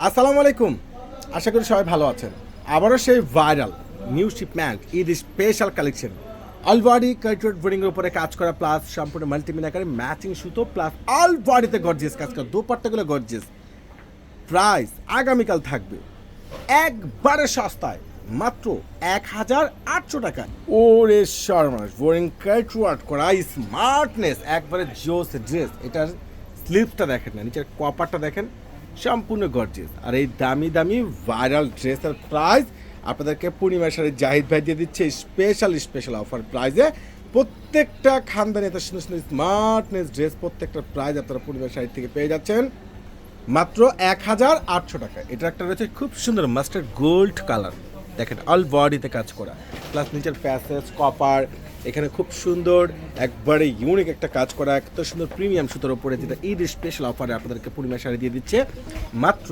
আসসালামু আলাইকুম। আশা করি সবাই ভালো আছেন। আবারও সেই viral new shipment Eid special collection all body কার্টেড বোর্ডিংয়ের উপরে কাজ করা প্লাস সম্পূর্ণ মাল্টিমিনাকারে ম্যাচিং সুতো প্লাস অল বডিতে গর্জিয়াস কাজ করা দোপাট্টাগুলো গর্জিয়াস। প্রাইস আগামীকাল থাকবে একবারে সস্তায় মাত্র 1800 টাকা। ওরে শর্মাস বোরিং কাট ওয়ার্ক করা স্মার্টনেস একবারে জোস ড্রেস। এটার স্লিপসটা দেখেন না, নিচের কপারটা দেখেন, সম্পূর্ণ গর্জিয়াস। আর এই দামি দামি ভাইরাল ড্রেসের প্রাইস আপনাদেরকে পূর্ণিমা শাড়ি জাহিদ ভাই দিয়ে দিচ্ছে স্পেশাল অফার প্রাইসে। প্রত্যেকটা খানদানি এত সুন্দর সুন্দর স্মার্টনেস ড্রেস প্রত্যেকটা প্রাইস আপনারা পূর্ণিমা শাড়ি থেকে পেয়ে যাচ্ছেন মাত্র 1800 টাকা। এটা একটা রয়েছে খুব সুন্দর মাস্টার্ড গোল্ড কালার, দেখেন অল বডিতে কাজ করা প্লাস নিচের প্যাসেজ কপার, এখানে খুব সুন্দর একবারে ইউনিক একটা কাজ করা এত সুন্দর প্রিমিয়াম সুতোর উপরে, যেটা ঈদ স্পেশাল অফারে আপনাদেরকে পূর্ণিমা শাড়ি দিয়ে দিচ্ছে মাত্র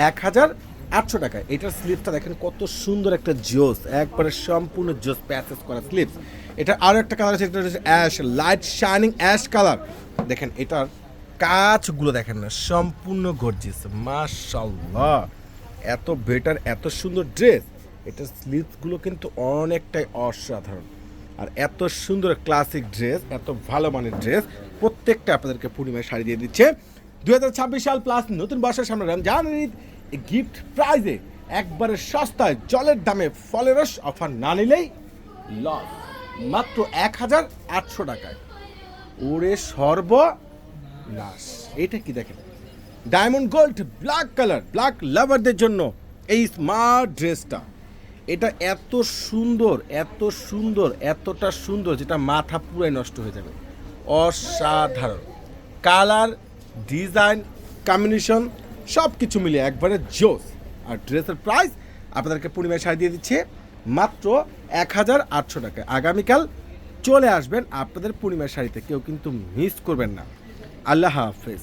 1800 টাকায়। এটার স্লিপসটা দেখেন কত সুন্দর একটা জোস, একবারে সম্পূর্ণ জোস প্যাসেজ করা স্লিপস। এটা আরও একটা কালার আছে, এটা হচ্ছে ash light shining ash colour. দেখেন এটার কাজগুলো দেখেন না, সম্পূর্ণ গর্জিয়াস মাশাআল্লাহ, এত বেটার এত সুন্দর ড্রেস। এটার স্লিভসগুলো কিন্তু অনেকটাই অসাধারণ, আর এত সুন্দর ক্লাসিক ড্রেস, এত ভালো মানের ড্রেস প্রত্যেকটা আপনাদেরকে পূর্ণিমায় শাড়ি দিয়ে দিচ্ছে 2026 সাল প্লাস নতুন বর্ষের সামনে রমজান ঈদ গিফট প্রাইজে একবারে সস্তায় জলের দামে ফলের রস অফার না নিলেই লস মাত্র 1800 টাকায়। ওরে সর্বনাশ, এটা কি দেখেন diamond gold black colour, black লাভারদের জন্য এই স্মার্ট ড্রেসটা। এটা এত সুন্দর এতটা সুন্দর যেটা মাথা পুরাই নষ্ট হয়ে যাবে, অসাধারণ কালার ডিজাইন কম্বিনেশন সব কিছু মিলিয়ে একবারে জোস। আর ড্রেসের প্রাইস আপনাদেরকে পূর্ণিমায় শাড়ি দিয়ে দিচ্ছে মাত্র 1800 টাকায়। আগামীকাল চলে আসবেন আপনাদের পূর্ণিমার শাড়িতে, কেউ কিন্তু মিস করবেন না। আল্লাহ হাফেজ।